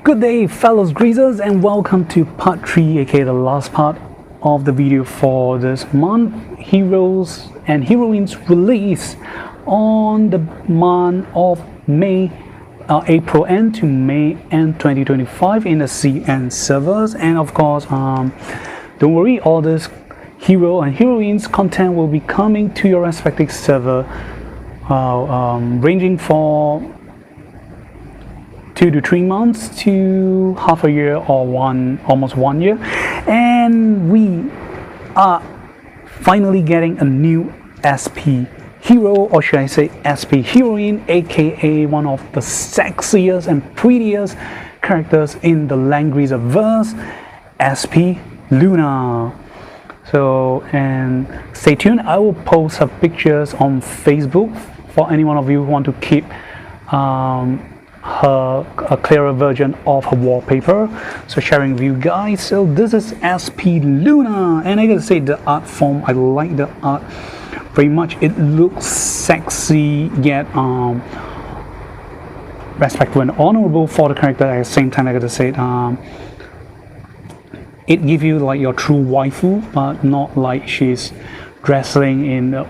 Good day, fellows greasers, and welcome to part 3, aka the last part of the video for this month. Heroes and heroines release on the month of April end to May end 2025 in the CN servers. And of course, don't worry, all this hero and heroines content will be coming to your respective server, ranging for 2 to 3 months to half a year or almost 1 year. And we are finally getting a new SP hero, or should I say SP heroine, aka one of the sexiest and prettiest characters in the Langrisser verse, SP Luna. So, and stay tuned, I will post her pictures on Facebook for any one of you who want to keep a clearer version of her wallpaper, so sharing with you guys. So this is SP Luna, and I gotta say, the art form, I like the art very much. It looks sexy yet respectful and honorable for the character. At the same time, I gotta say, it gives you like your true waifu, but not like she's dressing in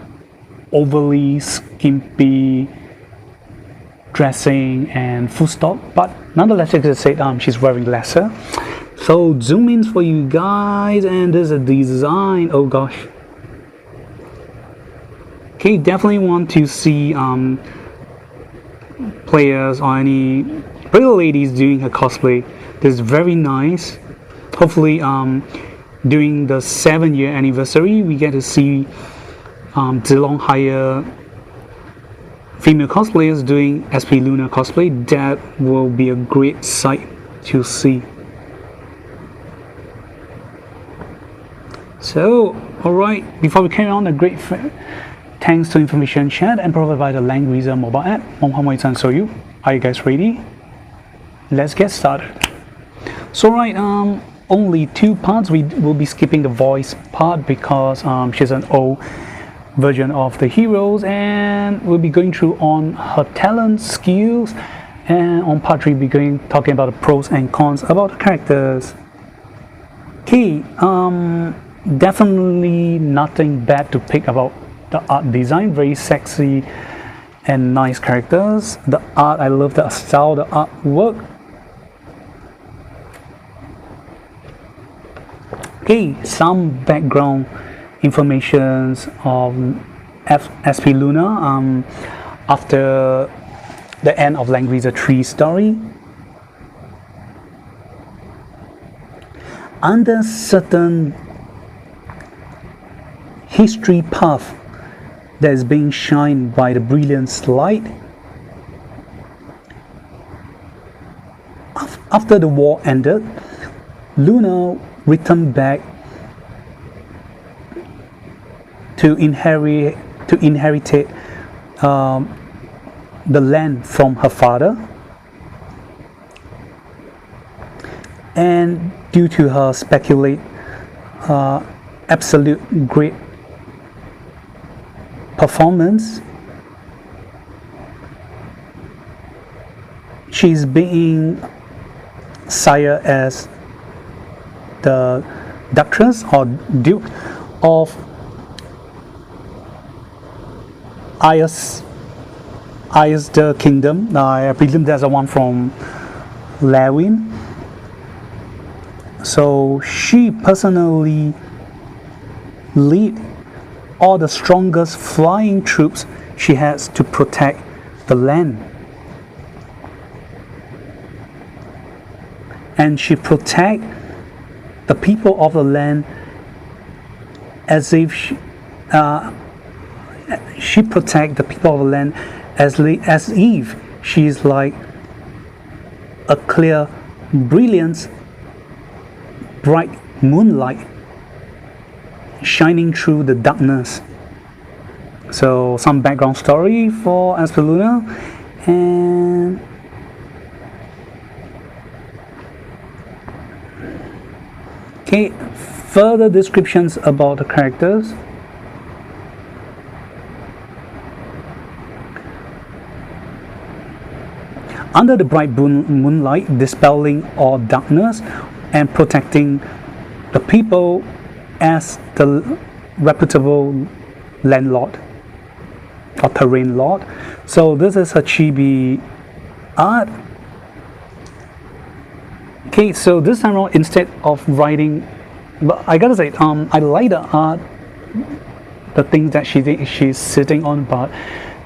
overly skimpy dressing and full stop, but nonetheless, I could say she's wearing lesser. So zoom in for you guys, and there's a design. Oh gosh. Okay, definitely want to see players or any pretty ladies doing her cosplay. This is very nice. Hopefully, during the 7-year anniversary, we get to see Zilong hire female cosplayers doing SP Luna cosplay. That will be a great sight to see. So, alright, before we carry on, a great thanks to information shared and provided by the Langrisser mobile app. So you, are you guys ready? Let's get started. So right, only 2 parts. We will be skipping the voice part because she's an old version of the heroes, and we'll be going through on her talent, skills, and on part 3 we'll be talking about the pros and cons about the characters. Okay, definitely nothing bad to pick about the art design. Very sexy and nice characters. The art, I love the style, the artwork. Okay, some background informations of SP Luna after the end of Langrisser 3 story. Under certain history path that is being shined by the brilliant light, after the war ended, Luna returned back to inherit the land from her father, and due to her absolute great performance, she's being sired as the Duchess or Duke of Ayas the Kingdom. I presume there's a one from Lewin. So she personally lead all the strongest flying troops she has to protect the land. And she protect the people of the land as if she protect the people of the land as if she is like a clear, brilliant, bright moonlight shining through the darkness. So some background story for SP Luna, and okay, further descriptions about the characters. under the bright moonlight, dispelling all darkness and protecting the people as the reputable landlord or terrain lord. So this is a chibi art. Okay, so this time around, instead of writing, but I gotta say, I like the art, the things that she's sitting on, but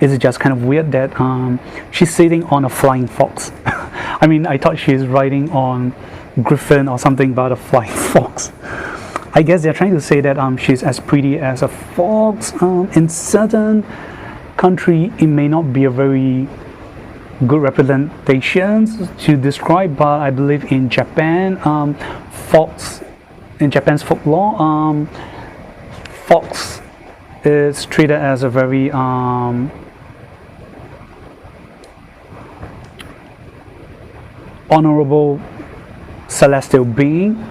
it's just kind of weird that she's sitting on a flying fox. I mean, I thought she's riding on griffin or something, but a flying fox. I guess they're trying to say that she's as pretty as a fox. In certain country, it may not be a very good representation to describe, but I believe in Japan, in Japan's folklore, fox is treated as a very honorable celestial being.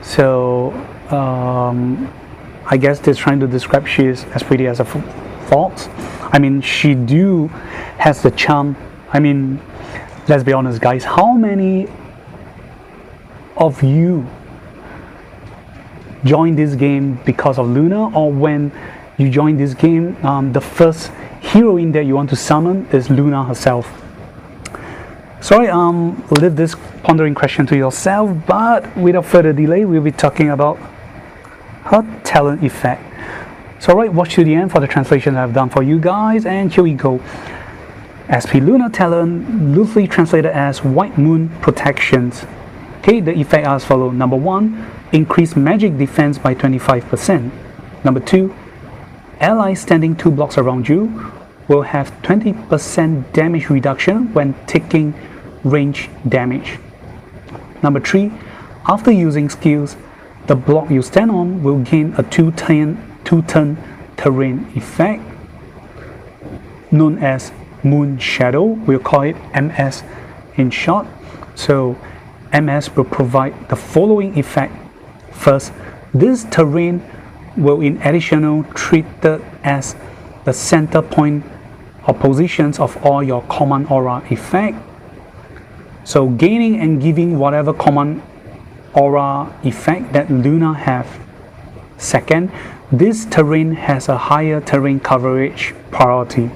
So I guess they're trying to describe she is as pretty as a fox. I mean, she has the charm. I mean, let's be honest, guys, how many of you joined this game because of Luna, or when you join this game, the first heroine that you want to summon is Luna herself? Sorry, leave this pondering question to yourself, but without further delay, we'll be talking about her talent effect. So right, watch to the end for the translation that I've done for you guys, and here we go. SP Lunar Talent, loosely translated as White Moon Protections. Okay, the effect as follows. Number 1, increase magic defense by 25%. Number 2, allies standing 2 blocks around you will have 20% damage reduction when taking range damage. Number 3, after using skills, the block you stand on will gain a 2-turn terrain effect known as Moon Shadow. We'll call it MS in short. So MS will provide the following effect. First, this terrain will in addition treated as the center point or positions of all your command aura effect. So gaining and giving whatever command aura effect that Luna have. Second, this terrain has a higher terrain coverage priority.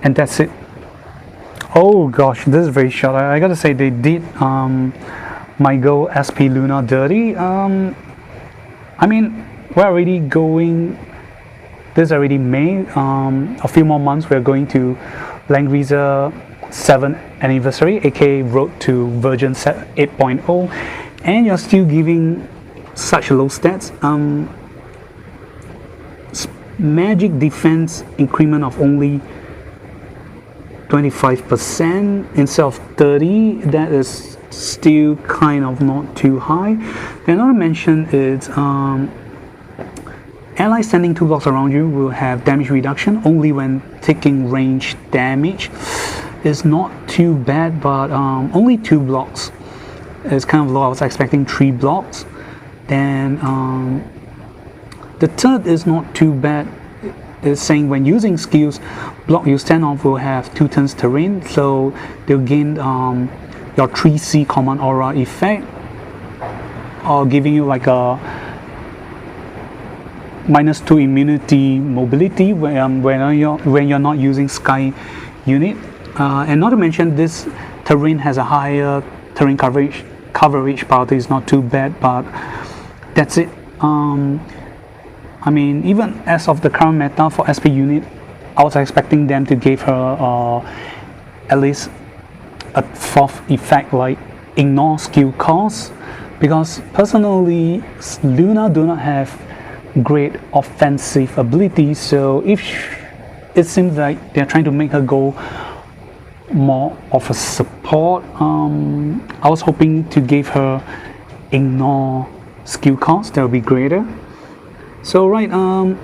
And that's it. Oh gosh, this is very short. I gotta say, they did my girl SP Luna dirty. I mean, we're already going, this is already May. A few more months we're going to Langrisser 7th anniversary, aka Road to version 8.0, and you're still giving such low stats. Magic defense increment of only 25% instead of 30. That is still kind of not too high. Another mention is allies standing 2 blocks around you will have damage reduction only when taking range damage. It's not too bad, but only 2 blocks is kind of low. I was expecting 3 blocks. Then the third is not too bad. It's saying when using skills, block you stand on will have 2 turns terrain, so they'll gain your 3C command aura effect, or giving you like a -2 immunity mobility when you're not using sky unit. And not to mention, this terrain has a higher terrain coverage priority. Is not too bad, but that's it. I mean, even as of the current meta for SP unit, I was expecting them to give her at least a 4th effect like ignore skill cost, because personally Luna do not have great offensive abilities, so if it seems like they're trying to make her go more of a support, I was hoping to give her ignore skill cost, that would be greater. So right,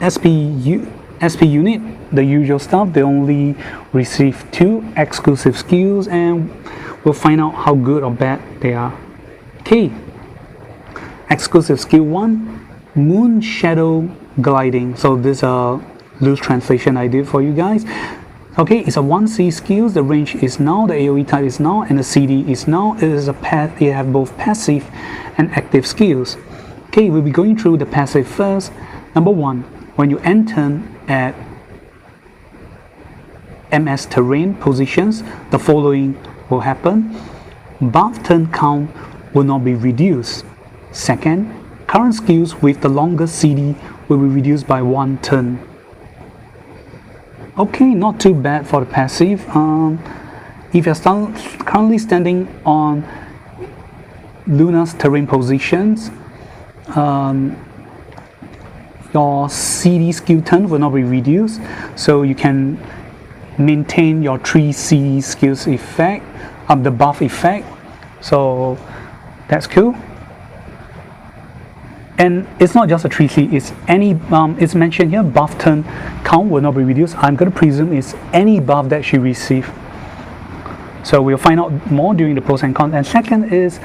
SP unit, the usual stuff, they only receive 2 exclusive skills, and we'll find out how good or bad they are. Okay, exclusive skill 1, Moon Shadow Gliding. So this is a loose translation I did for you guys. Okay, it's a 1C skills. The range is null, the AoE type is null, and the CD is null. It have both passive and active skills. Okay, we'll be going through the passive first. Number 1, when you enter at MS terrain positions, the following will happen. Buff turn count will not be reduced. Second, current skills with the longest CD will be reduced by 1 turn. Okay, not too bad for the passive. If you're currently standing on Luna's terrain positions, your CD skill turn will not be reduced, so you can maintain your 3 CD skills effect, the buff effect. So that's cool. And it's not just a 3C, it's any, it's mentioned here, buff turn count will not be reduced. I'm going to presume it's any buff that she received. So we'll find out more during the pros and cons. And second is,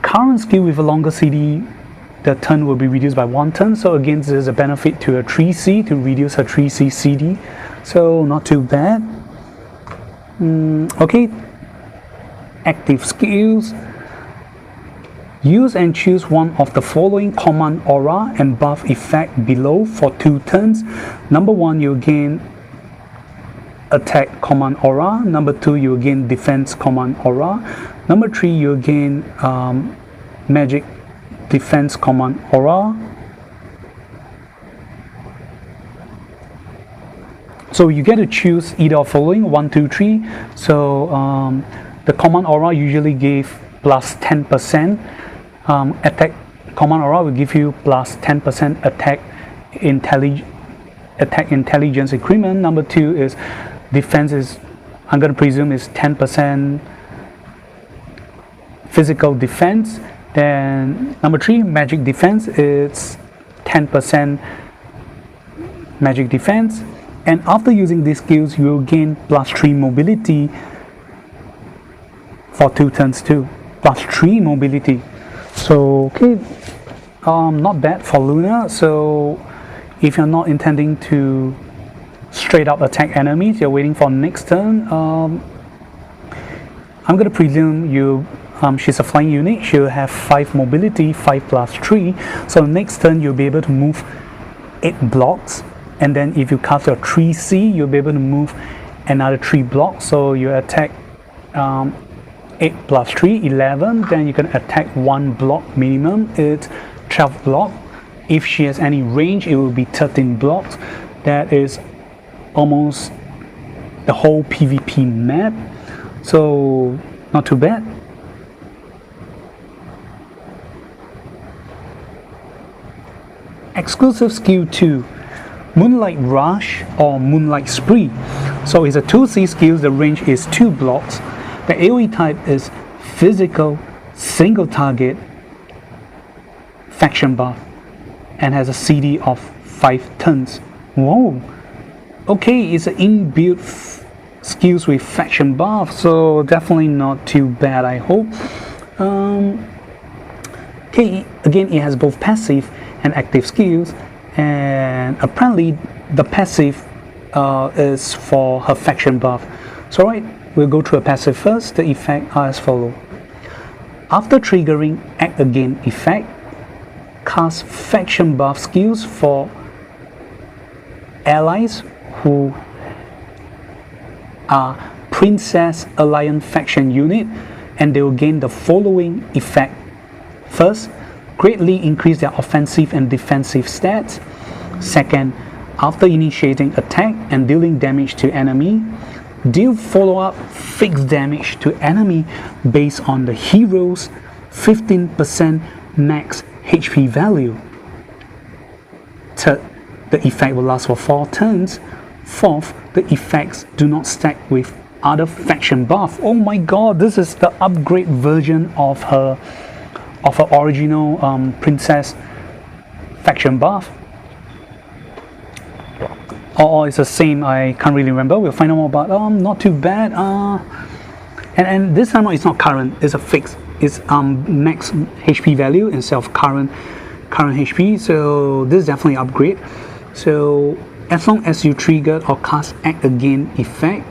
current skill with a longer CD, the turn will be reduced by 1 turn. So again, there's a benefit to a 3C to reduce her 3C CD. So not too bad. Okay, active skills. Use and choose one of the following command aura and buff effect below for 2 turns. Number 1, you gain attack command aura. Number 2, you gain defense command aura. Number 3, you gain magic defense command aura. So you get to choose either of following 1, 2, 3. So the command aura usually gave plus 10%. Attack command aura will give you plus 10% attack intelligence increment. Number 2 is defense is, I'm going to presume, is 10% physical defense. Then number 3, magic defense, is 10% magic defense. And after using these skills, you will gain plus 3 mobility for 2 turns too. Plus 3 mobility. So okay, not bad for Luna. So if you're not intending to straight up attack enemies, you're waiting for next turn, I'm going to presume she's a flying unit. She'll have 5 mobility, 5 plus 3. So next turn you'll be able to move 8 blocks, and then if you cast your 3C, you'll be able to move another 3 blocks. So you attack 8 plus 3, 11, then you can attack 1 block minimum, it's 12 block. If she has any range, it will be 13 blocks. That is almost the whole PvP map, so not too bad. Exclusive skill 2, Moonlight Rush or Moonlight Spree. So it's a 2C skill, the range is 2 blocks. The AoE type is physical, single target, faction buff, and has a CD of 5 turns. Whoa! Okay, it's an inbuilt skills with faction buff, so definitely not too bad, I hope. Okay, again, it has both passive and active skills, and apparently the passive is for her faction buff. So right, we'll go through a passive first. The effects are as follows. After triggering Act Again effect, cast faction buff skills for allies who are Princess Alliance faction unit, and they will gain the following effect. First, greatly increase their offensive and defensive stats. Second, after initiating attack and dealing damage to enemy, deal follow-up fixed damage to enemy based on the hero's 15% max HP value. Third, the effect will last for 4 turns. Fourth, the effects do not stack with other faction buff. Oh my god, this is the upgrade version of her original princess faction buff. Or it's the same, I can't really remember. We'll find out more about not too bad. And this time it's not current, it's a fixed. It's max HP value instead of current HP. So this is definitely an upgrade. So as long as you trigger or cast Act Again effect,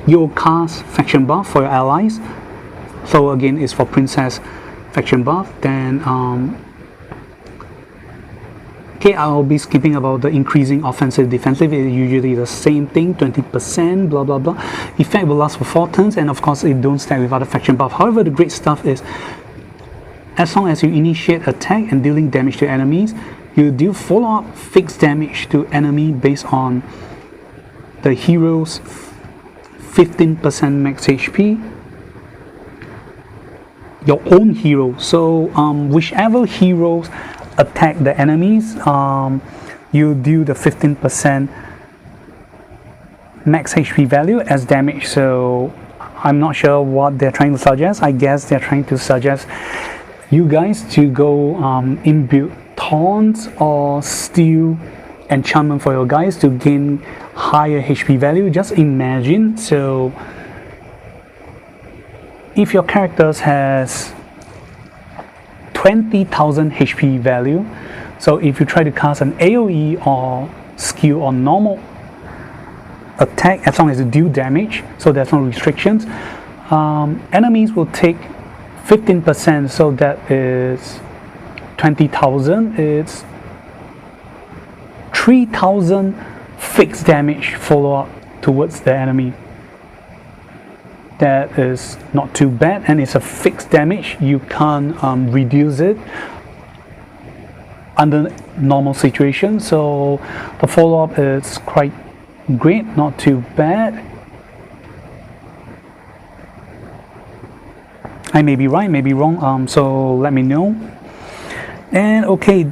you'll cast faction buff for your allies. So again, it's for princess faction buff. Then okay, I'll be skipping about the increasing offensive defensive. It's usually the same thing, 20%, blah blah blah. Effect will last for 4 turns, and of course it don't stack with other faction buff. However, the great stuff is, as long as you initiate attack and dealing damage to enemies, you deal follow-up fixed damage to enemy based on the hero's 15% max HP. Your own hero. So whichever heroes attack the enemies, you do the 15% max HP value as damage. So I'm not sure what they're trying to suggest. I guess they're trying to suggest you guys to go inbuild taunts or steal enchantment for your guys to gain higher HP value. Just imagine, so if your characters has 20,000 HP value, so if you try to cast an AoE or skill on normal attack, as long as you do damage, so there's no restrictions, enemies will take 15%, so that is 20,000, it's 3,000 fixed damage follow up towards the enemy. That is not too bad, and it's a fixed damage. You can't reduce it under normal situations, so the follow-up is quite great, not too bad. I may be right, may be wrong, so let me know. And okay,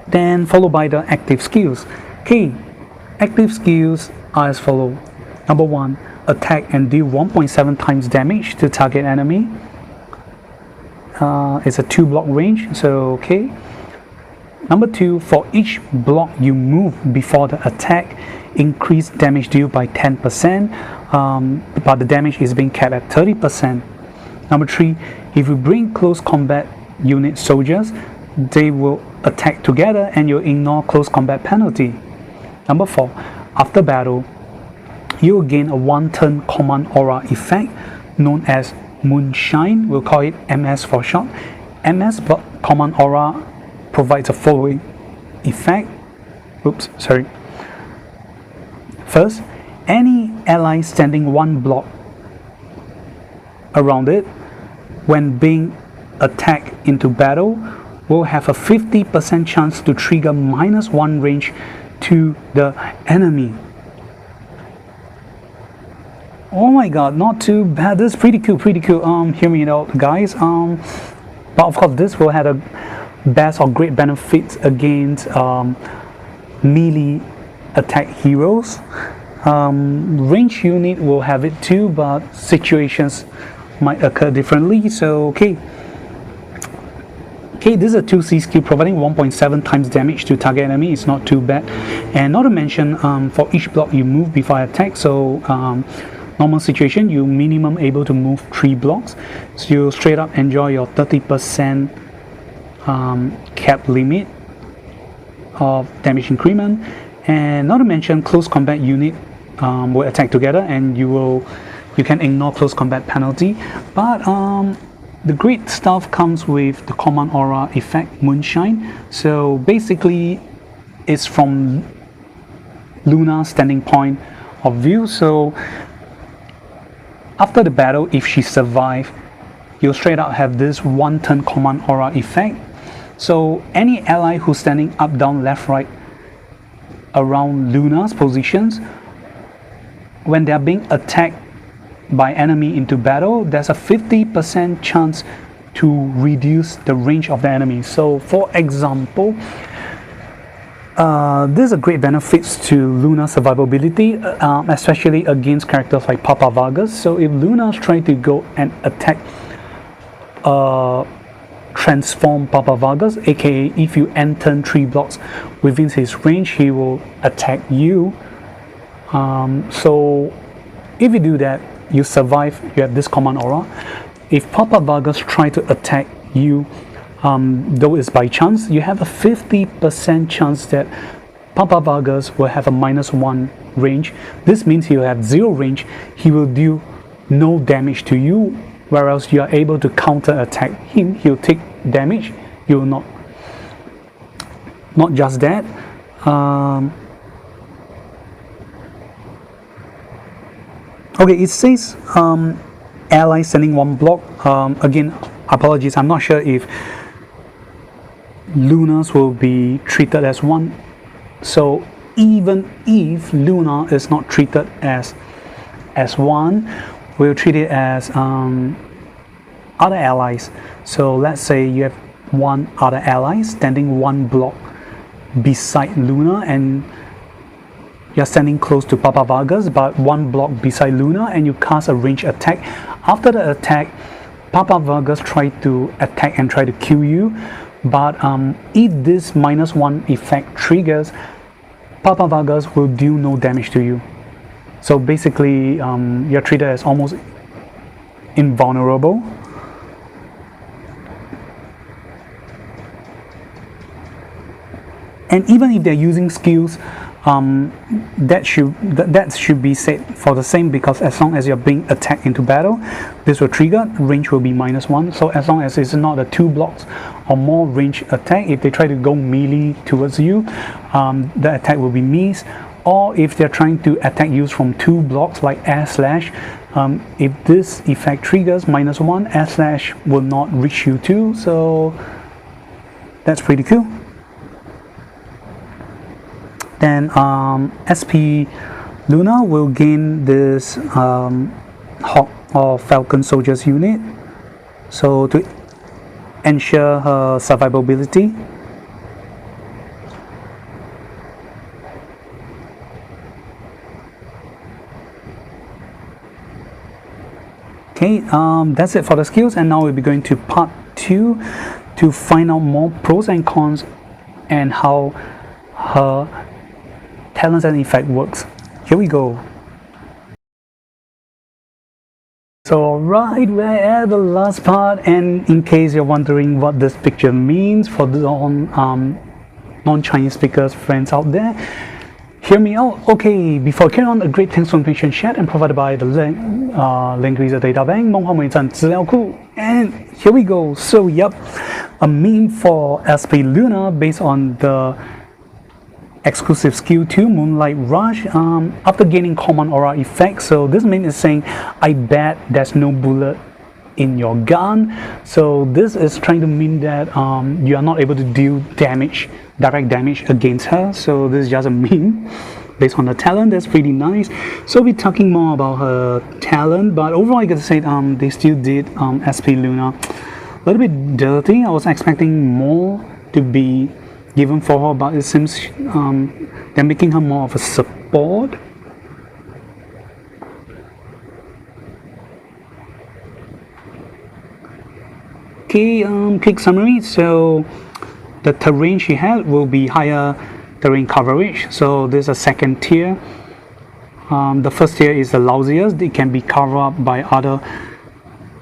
then followed by the active skills. Okay, active skills are as follows. Number 1, attack and deal 1.7 times damage to target enemy. It's a 2 block range, so okay. Number 2, for each block you move before the attack, increase damage deal by 10%, but the damage is being capped at 30%. Number 3, if you bring close combat unit soldiers, they will attack together and you'll ignore close combat penalty. Number 4, after battle, you will gain a 1-turn command aura effect known as Moonshine. We'll call it MS for short. MS command aura provides the following effect. First, any ally standing 1 block around it when being attacked into battle will have a 50% chance to trigger -1 range to the enemy. Oh my god, not too bad. This is pretty cool, hear me out, guys. But of course this will have a best or great benefits against melee attack heroes. Range unit will have it too, but situations might occur differently. So okay, this is a 2C skill providing 1.7 times damage to target enemy. It's not too bad. And not to mention, for each block you move before attack, so normal situation, you minimum able to move 3 blocks, so you straight up enjoy your 30% cap limit of damage increment. And not to mention, close combat unit will attack together and you can ignore close combat penalty. But the great stuff comes with the command aura effect Moonshine. So basically it's from Luna's standing point of view. So after the battle, if she survives, you'll straight up have this 1-turn command aura effect. So any ally who's standing up, down, left, right around Luna's positions, when they're being attacked by enemy into battle, there's a 50% chance to reduce the range of the enemy. So for example, there's a great benefits to Luna's survivability, especially against characters like Papa Vargas. So if Luna's trying to go and attack transform Papa Vargas, aka if you enter 3 blocks within his range, he will attack you. So if you do that, you survive, you have this command aura. If Papa Vargas try to attack you, though it's by chance, you have a 50% chance that Papa Vargas will have a -1 range. This means he will have 0 range. He will do no damage to you, whereas you are able to counter attack him. He'll take damage. You will not. Not just that. Okay, it says ally sending 1 block. Again, apologies. I'm not sure if Lunas will be treated as 1. So even if Luna is not treated as 1, we'll treat it as other allies. So let's say you have 1 other ally standing 1 block beside Luna, and you're standing close to Papa Vargas, but 1 block beside Luna, and you cast a range attack. After the attack, Papa Vargas try to attack and try to kill you, but if this -1 effect triggers, Papa Vargas will do no damage to you. So basically, you're treated as almost invulnerable. And even if they're using skills, that should be set for the same, because as long as you're being attacked into battle, this will trigger. Range will be -1. So as long as it's not a 2 blocks or more range attack, if they try to go melee towards you, the attack will be missed. Or if they're trying to attack you from 2 blocks like air slash, if this effect triggers -1, air slash will not reach you too. So that's pretty cool. Then SP Luna will gain this Hawk or Falcon Soldiers unit, so to ensure her survivability. Okay, that's it for the skills, and now we'll be going to part 2 to find out more pros and cons and how her talents and effect works. Here we go. So alright, we're at the last part, and in case you're wondering what this picture means for the non-Chinese speakers friends out there, hear me out. Okay, before carrying on, a great thanks for information shared and provided by the Langrisser Data Bank, 梦幻伟站资料库. And here we go. So yep, a meme for SP Luna based on the exclusive skill 2 Moonlight Rush, after gaining common aura effect. So this meme is saying, I bet there's no bullet in your gun. So this is trying to mean that you are not able to deal damage, direct damage against her. So this is just a meme based on the talent. That's pretty nice. So we're talking more about her talent, but overall I gotta say they still did SP Luna a little bit dirty. I was expecting more to be given for her, but it seems they're making her more of a support. Okay, quick summary. So the terrain she had will be higher terrain coverage. So there's a second tier. The first tier is the lousiest. It can be covered up by other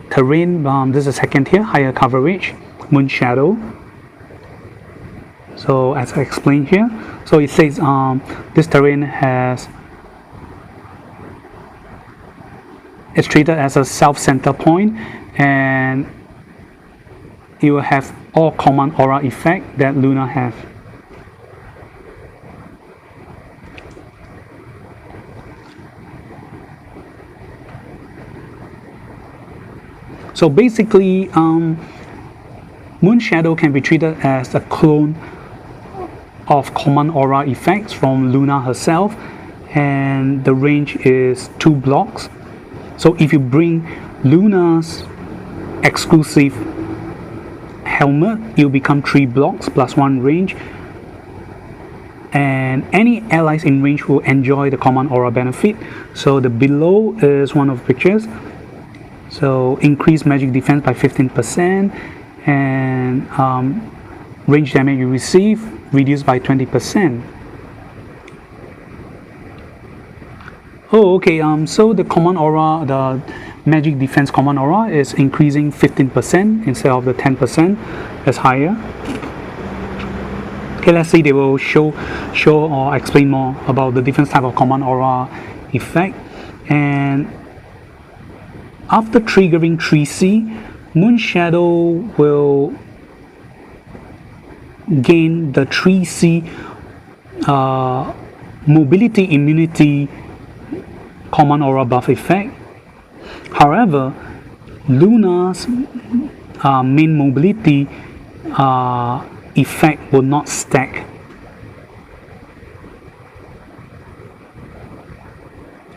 terrain. This is a second tier, higher coverage, moon shadow. So as I explained here, so it says this terrain it's treated as a self-center point, and it will have all common aura effect that Luna have. So basically, Moon Shadow can be treated as a clone of common aura effects from Luna herself, and the range is 2 blocks. So if you bring Luna's exclusive helmet, you'll become 3 blocks plus 1 range, and any allies in range will enjoy the common aura benefit. So the below is one of the pictures. So increase magic defense by 15%, and range damage you receive reduced by 20%. Oh, okay. So the common aura, the magic defense common aura is increasing 15% instead of the 10% as higher. Okay, let's see, they will show or explain more about the different type of command aura effect. And after triggering 3C, Moon Shadow will gain the 3C mobility immunity command aura buff effect. However, Luna's main mobility effect will not stack.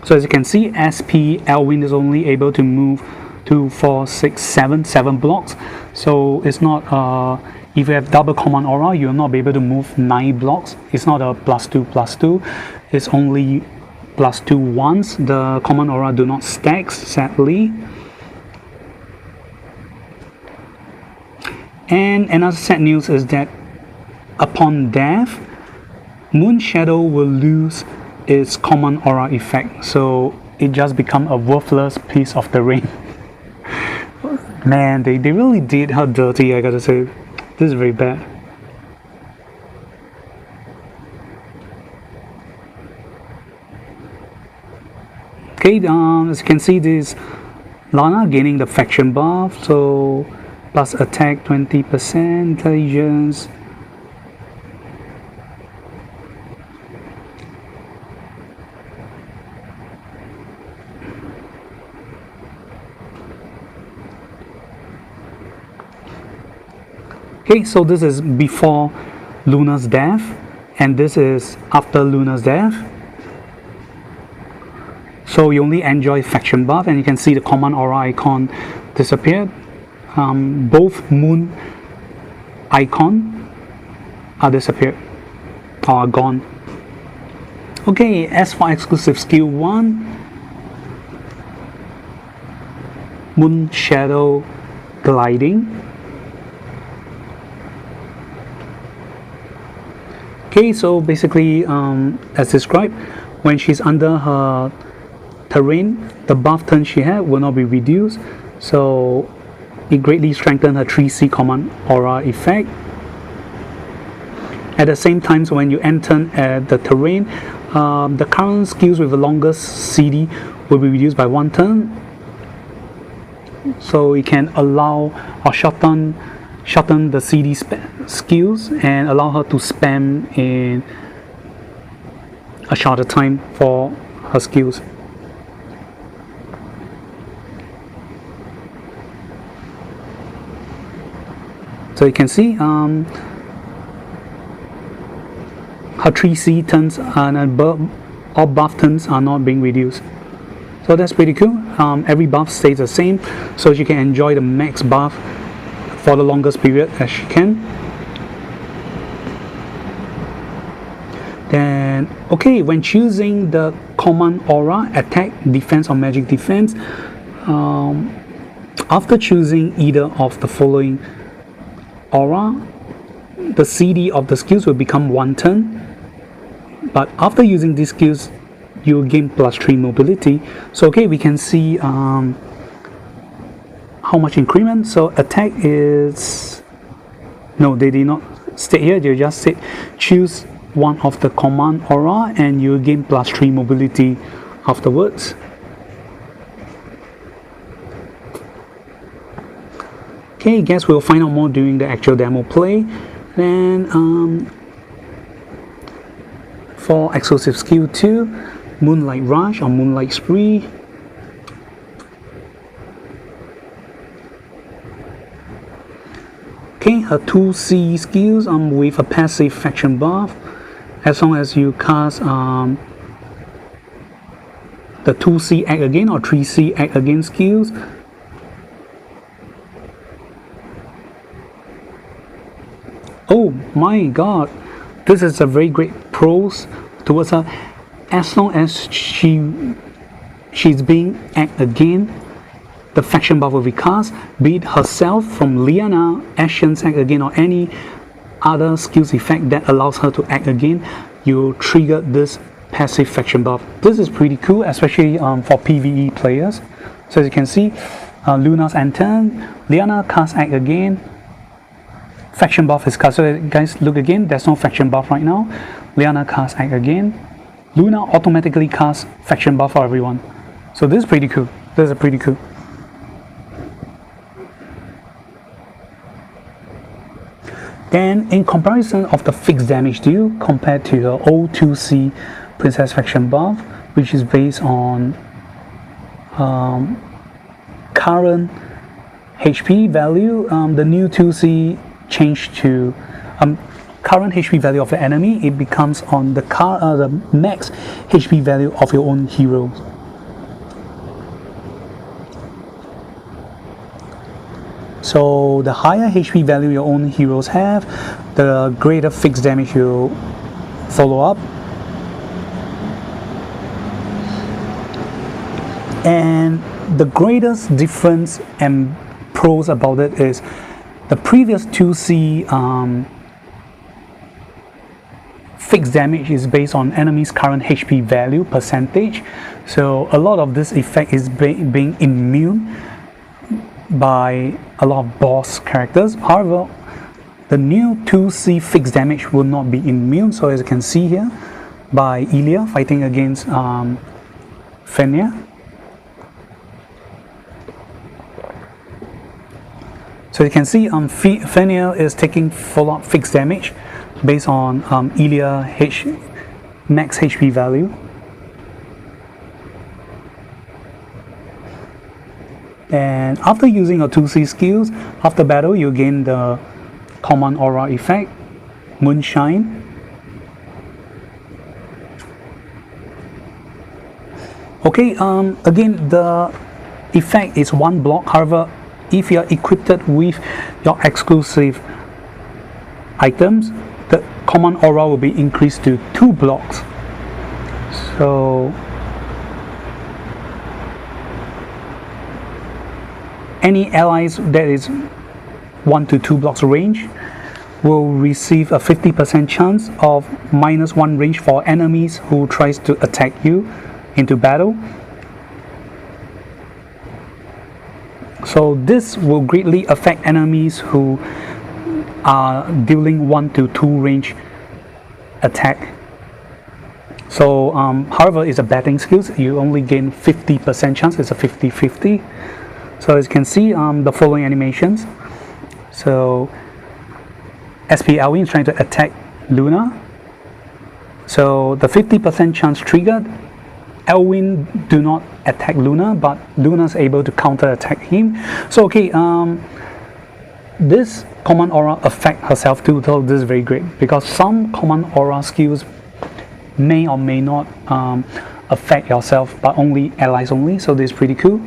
So as you can see, SP Elwin is only able to move 2, 4, 6, 7 blocks. So it's not if you have double command aura, you'll not be able to move 9 blocks. It's not a +2/+2. It's only +2 once. The command aura do not stack, sadly. And another sad news is that upon death, Moon Shadow will lose its command aura effect, so it just become a worthless piece of terrain. Man, they really did her dirty, I gotta say. This is very bad. Okay, as you can see, this Lana gaining the faction buff, so plus attack 20%, intelligence. Okay, so this is before Luna's death, and this is after Luna's death. So you only enjoy faction buff, and you can see the command aura icon disappeared. Both moon icon are disappeared or are gone. Okay, as for exclusive skill 1, Moon Shadow Gliding. Okay, so basically, as described, when she's under her terrain, the buff turn she had will not be reduced, so it greatly strengthened her 3C command aura effect. At the same time, so when you enter the terrain, the current skills with the longest CD will be reduced by 1 turn, so it can allow or shorten the CD skills and allow her to spam in a shorter time for her skills. So you can see her 3C turns and all buff turns are not being reduced. So that's pretty cool. Every buff stays the same, so she can enjoy the max buff for the longest period as she can. Then, okay, when choosing the command aura, attack, defense, or magic defense, after choosing either of the following aura, the CD of the skills will become 1 turn, but after using these skills, you will gain +3 mobility. So okay, we can see how much increment. So attack is, no, they did not state here, they just said choose one of the command aura and you gain +3 mobility afterwards. Okay, guess we'll find out more during the actual demo play. Then for exclusive skill 2, Moonlight Rush or Moonlight Spree. Okay, her 2C skills with a passive faction buff. As long as you cast the 2C Act Again or 3C Act Again skills, oh my god, this is a very great pros towards her. As long as she's being Act Again, the faction buff will be cast, be it herself from Liana, Ashen's Act Again, or any other skills effect that allows her to act again. You trigger this passive faction buff. This is pretty cool, especially for PvE players. So as you can see, Luna's Anthem, Liana casts Act Again, faction buff is cast. So guys, look again, there's no faction buff right now. Liana casts Act again. Luna automatically casts faction buff for everyone. So this is pretty cool. This is pretty cool. Then in comparison of the fixed damage deal compared to the old 2C Princess faction buff, which is based on current HP value, the new 2C changed to current HP value of the enemy. It becomes on the max HP value of your own hero. So the higher HP value your own heroes have, the greater fixed damage you follow up. And the greatest difference and pros about it is the previous 2C fixed damage is based on enemy's current HP value percentage. So a lot of this effect is being immune by a lot of boss characters. However, the new 2C fixed damage will not be immune. So as you can see here, by Ilya fighting against Fenrir. So you can see Fenrir is taking follow-up fixed damage based on Ilya max HP value. And after using your 2C skills, after battle you gain the common aura effect, Moonshine. Okay, again the effect is one block. However, if you are equipped with your exclusive items, the common aura will be increased to 2 blocks. So any allies that is 1 to 2 blocks range will receive a 50% chance of -1 range for enemies who tries to attack you into battle. So this will greatly affect enemies who are dealing 1 to 2 range attack. So however, it's a batting skills, you only gain 50% chance. It's a 50-50. So as you can see, the following animations. So SP Alvin is trying to attack Luna. So the 50% chance triggered. Alvin do not attack Luna, but Luna is able to counter attack him. So okay, this common aura affect herself too. So this is very great because some common aura skills may or may not affect yourself, but only allies only. So this is pretty cool.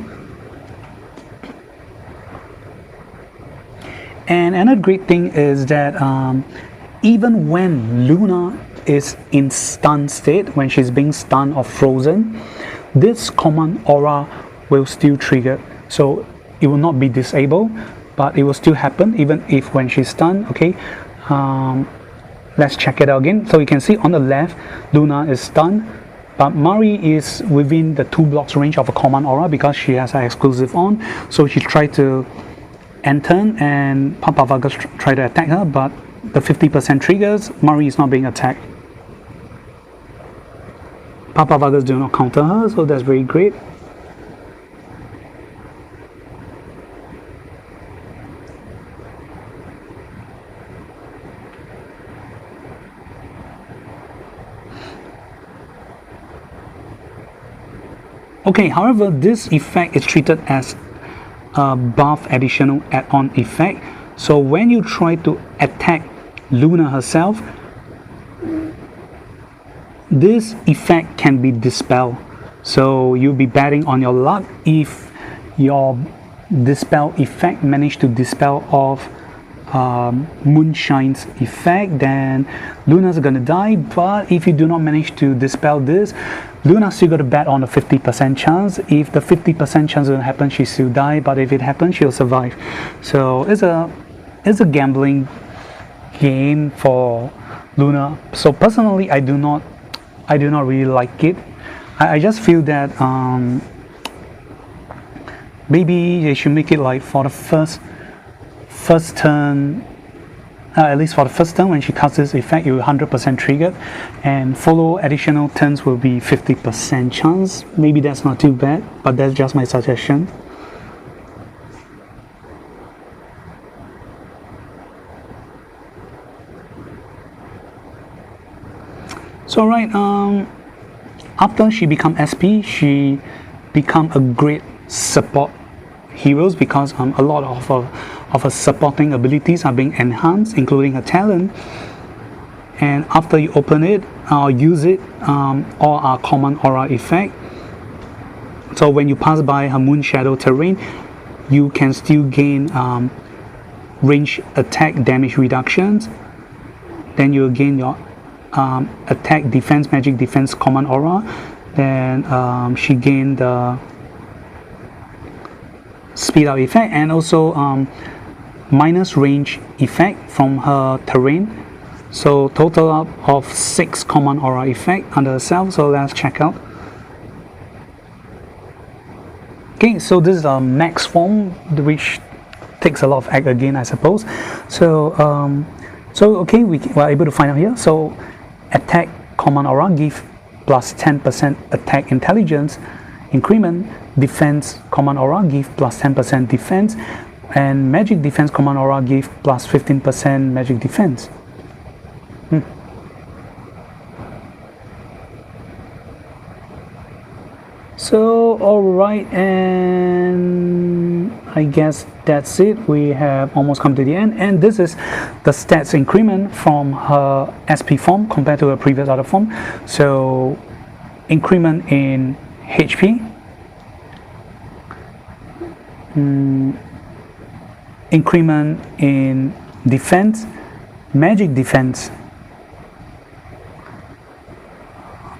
And another great thing is that even when Luna is in stun state, when she's being stunned or frozen, this common aura will still trigger. So it will not be disabled, but it will still happen even if when she's stunned. Okay, let's check it out again. So you can see on the left, Luna is stunned, but Mari is within the 2 blocks range of a common aura because she has an exclusive on. So she tried to enter and Papa Vargas try to attack her, but the 50% triggers, Mari is not being attacked. Papa Vargas do not counter her, so that's very great. Okay, however, this effect is treated as a buff additional add-on effect. So when you try to attack Luna herself, this effect can be dispelled. So you'll be betting on your luck. If your dispel effect managed to dispel off Moonshine's effect, then Luna's gonna die. But if you do not manage to dispel this, Luna's still gonna bet on a 50% chance. If the 50% chance doesn't happen, she still die. But if it happens, she'll survive. So it's a gambling game for Luna. So personally, I do not really like it. I just feel that maybe they should make it like for the first turn at least for the first turn when she casts this effect, it will 100% triggered, and follow additional turns will be 50% chance. Maybe that's not too bad, but that's just my suggestion. So right, after she become SP, she become a great support heroes because a lot of her supporting abilities are being enhanced, including her talent. And after you open it or use it, all are common aura effect. So when you pass by her moon shadow terrain, you can still gain range attack damage reductions. Then you'll gain your attack, defense, magic defense, common aura. Then she gained the speed up effect and also minus range effect from her terrain. So total up of 6 common aura effect under herself. So let's check out. Okay, so this is a max form, which takes a lot of act again, I suppose. So okay, we were able to find out here. So attack common aura give plus 10% attack intelligence increment, defense common aura give plus 10% defense, and magic defense common aura give plus 15% magic defense. So alright, and I guess that's it. We have almost come to the end, and this is the stats increment from her SP form compared to her previous other form. So increment in HP, increment in defense, magic defense,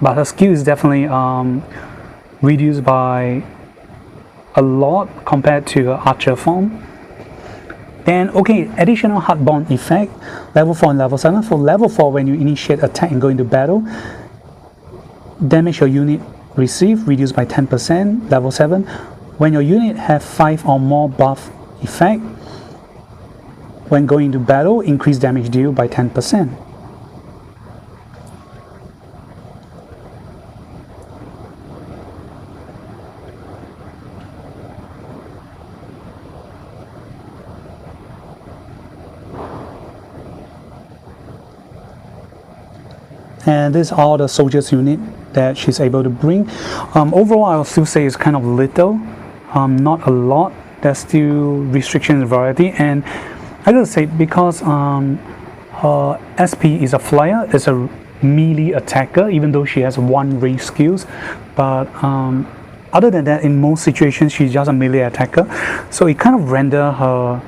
but her skill is definitely reduced by a lot compared to her archer form. Then okay, additional heartbound effect, level 4 and level 7. For level 4, when you initiate attack and go into battle, damage your unit receive reduced by 10%. Level 7, when your unit have 5 or more buff effect, when going into battle, increase damage deal by 10%. And this is all the soldiers unit that she's able to bring. Overall, I will still say it's kind of little, not a lot. There's still restrictions and variety, and I gotta say, because her SP is a flyer, it's a melee attacker, even though she has 1 range skills, but other than that, in most situations she's just a melee attacker, so it kind of render her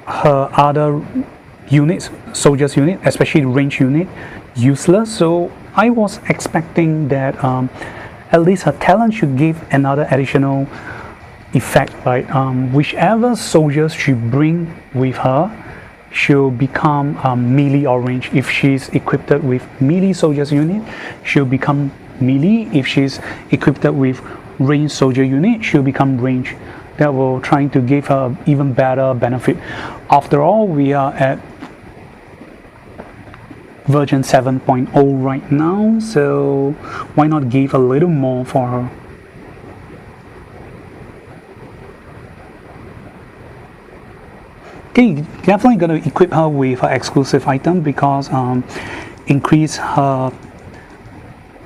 other units, soldiers unit, especially range unit, useless. So I was expecting that at least her talent should give another additional effect, right? Whichever soldiers she bring with her, she'll become melee or range. If she's equipped with melee soldiers unit, she'll become melee. If she's equipped with range soldier unit, she'll become range. That will trying to give her even better benefit. After all, we are at version 7.0 right now, so why not give a little more for her? Okay, definitely gonna equip her with her exclusive item because increase her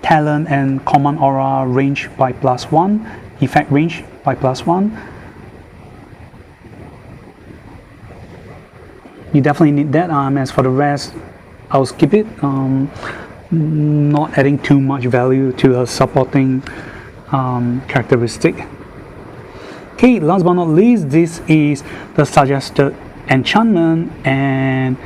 talent and common aura range by +1, effect range by +1. You definitely need that. As for the rest, I'll skip it, not adding too much value to her supporting characteristic. Okay, last but not least, this is the suggested enchantment and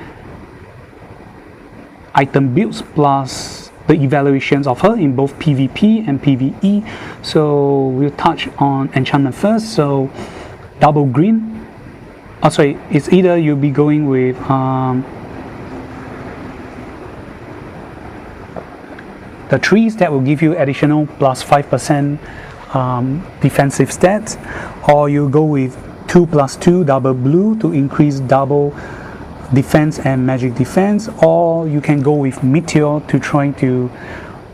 item builds plus the evaluations of her in both PvP and PvE. So we'll touch on enchantment first. So double green. Oh, sorry, it's either you'll be going with the trees that will give you additional +5% defensive stats, or you go with 2+2 double blue to increase double defense and magic defense, or you can go with meteor to try to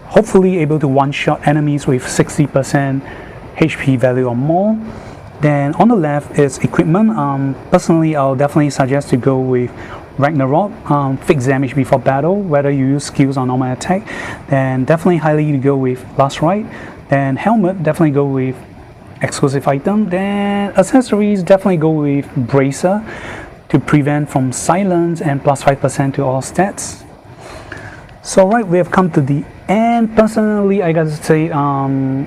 hopefully able to one-shot enemies with 60% HP value or more. Then on the left is equipment. Personally, I'll definitely suggest to go with Ragnarok, fixed damage before battle, whether you use skills or normal attack. Then definitely highly to go with Last Ride. Then helmet, definitely go with exclusive item. Then accessories, definitely go with Bracer to prevent from silence and plus 5% to all stats. So right, we have come to the end. Personally, I gotta say a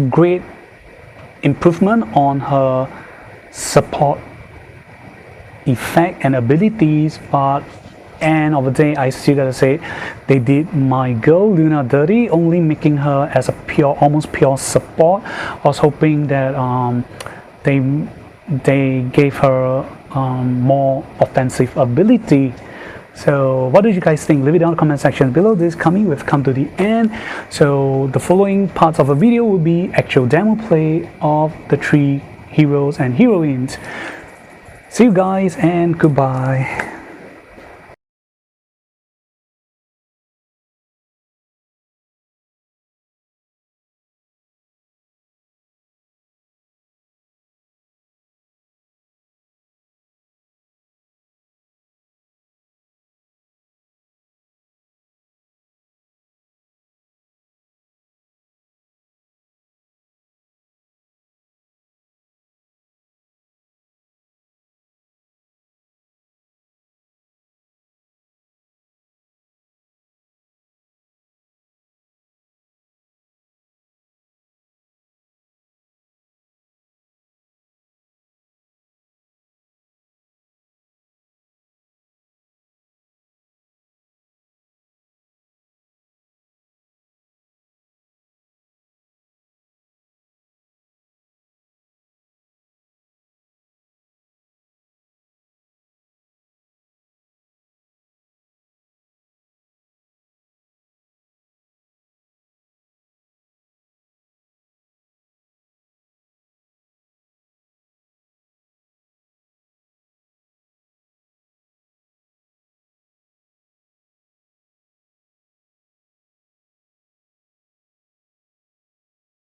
great improvement on her support effect and abilities, but end of the day, I still gotta say they did my girl Luna dirty, only making her as a pure, almost pure support. I was hoping that they gave her more offensive ability. So what did you guys think? Leave it down in the comment section below. This coming, we've come to the end. So the following parts of the video will be actual demo play of the 3 heroes and heroines. See you guys and goodbye.